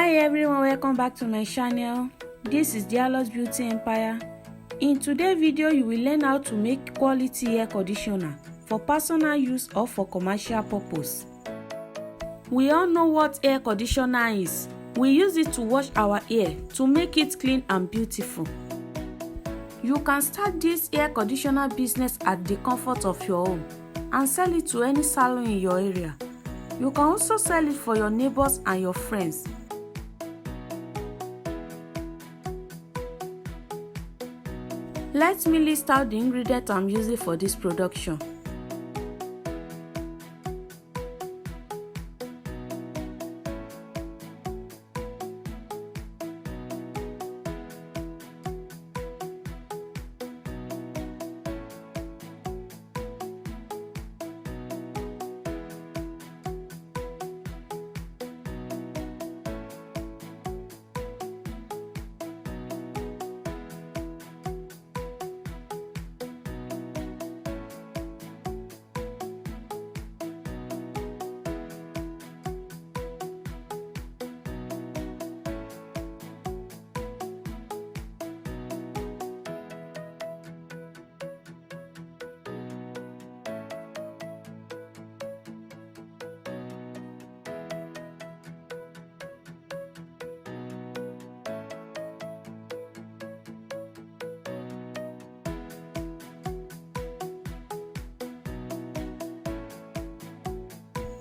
Hi everyone, welcome back to my channel. This is Dialog's Beauty Empire. In today's video, you will learn how to make quality air conditioner for personal use or for commercial purpose. We all know what air conditioner is. We use it to wash our air to make it clean and beautiful. You can start this air conditioner business at the comfort of your home and sell it to any salon in your area. You can also sell it for your neighbors and your friends. Let me list out the ingredients I'm using for this production.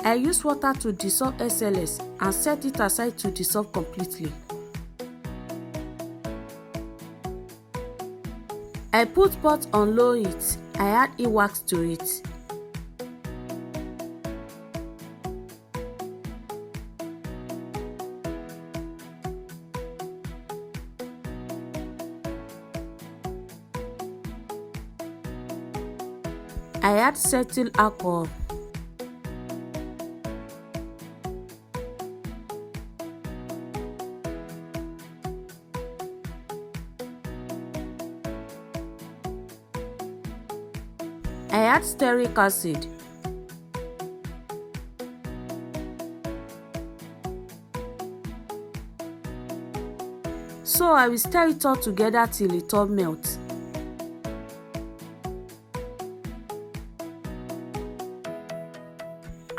I use water to dissolve SLS and set it aside to dissolve completely. I put pot on low heat. I add e-wax to it. I add cetyl alcohol. I add stearic acid. So I will stir it all together till it all melts.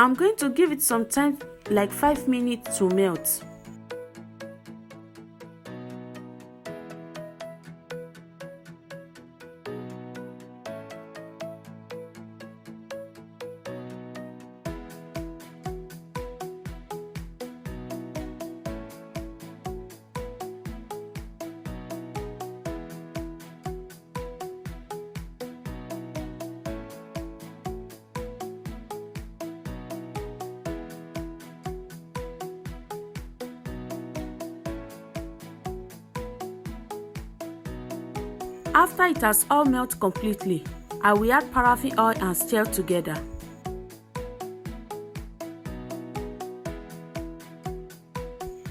I'm going to give it some time, like 5 minutes to melt. After it has all melted completely, I will add paraffin oil and stir together.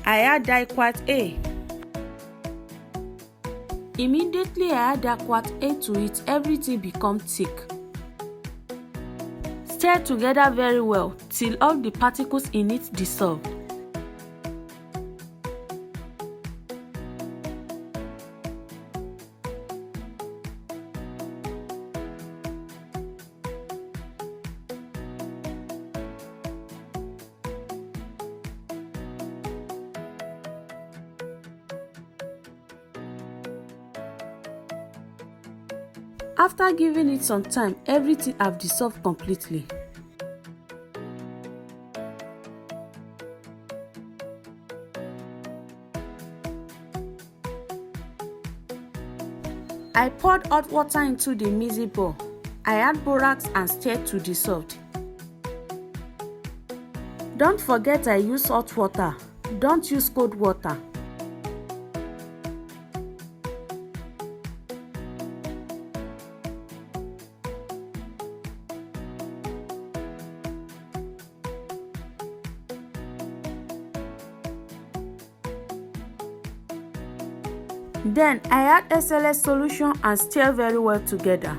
I add diquat A. Immediately I add diquat A to it, everything becomes thick. Stir together very well till all the particles in it dissolve. After giving it some time, everything have dissolved completely. I poured hot water into the mixing bowl. I add borax and stir to dissolve. Don't forget I use hot water. Don't use cold water. Then I add SLS solution and stir very well together.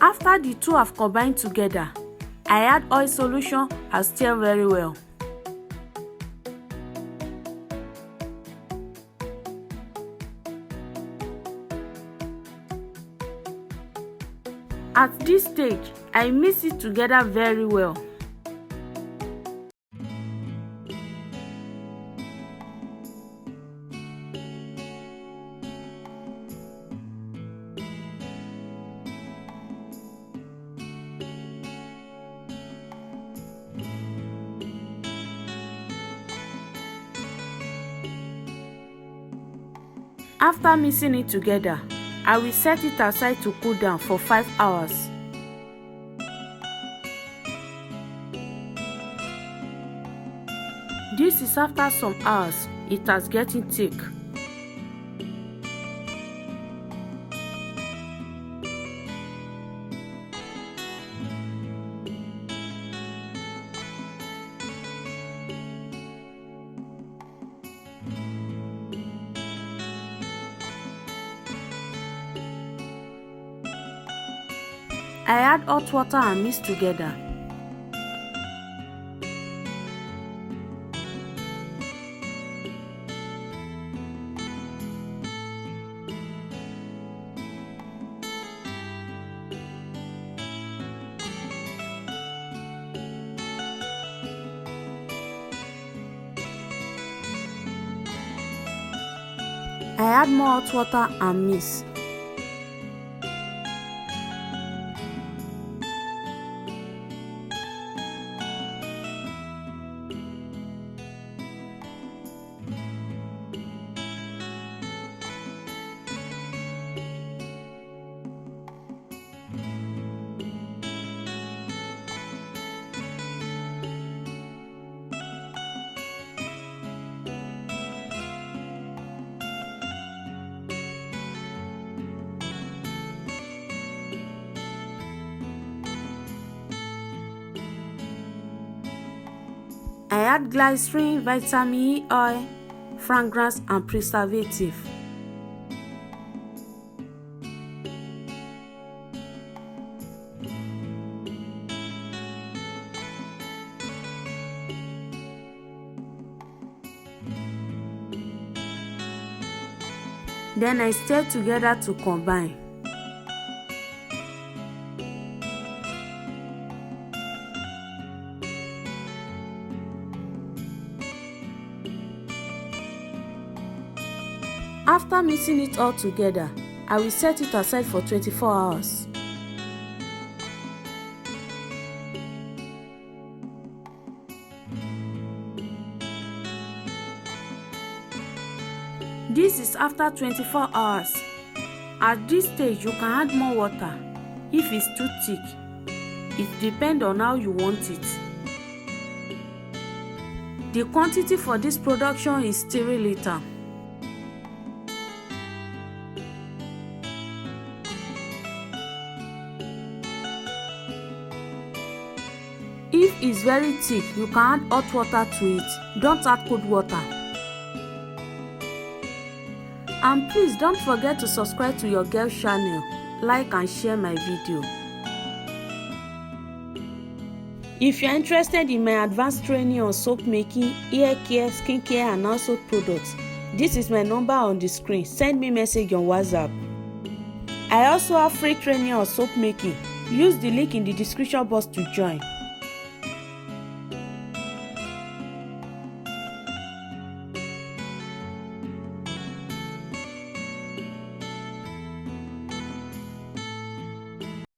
After the two have combined together, I add oil solution and stir very well. At this stage, I mix it together very well. After mixing it together, I will set it aside to cool down for 5 hours. This is after some hours, it has getting thick. I add hot water and mix together. I add more hot water and mix. I add glycerin, vitamin E oil, fragrance and preservative. Then I stir together to combine. After mixing it all together, I will set it aside for 24 hours. This is after 24 hours. At this stage, you can add more water if it's too thick. It depends on how you want it. The quantity for this production is 3 liters. If it's very thick, you can add hot water to it. Don't add cold water. And please don't forget to subscribe to your girl channel, like and share my video. If you're interested in my advanced training on soap making, hair care, skincare and household products, this is my number on the screen. Send me a message on WhatsApp. I also have free training on soap making. Use the link in the description box to join.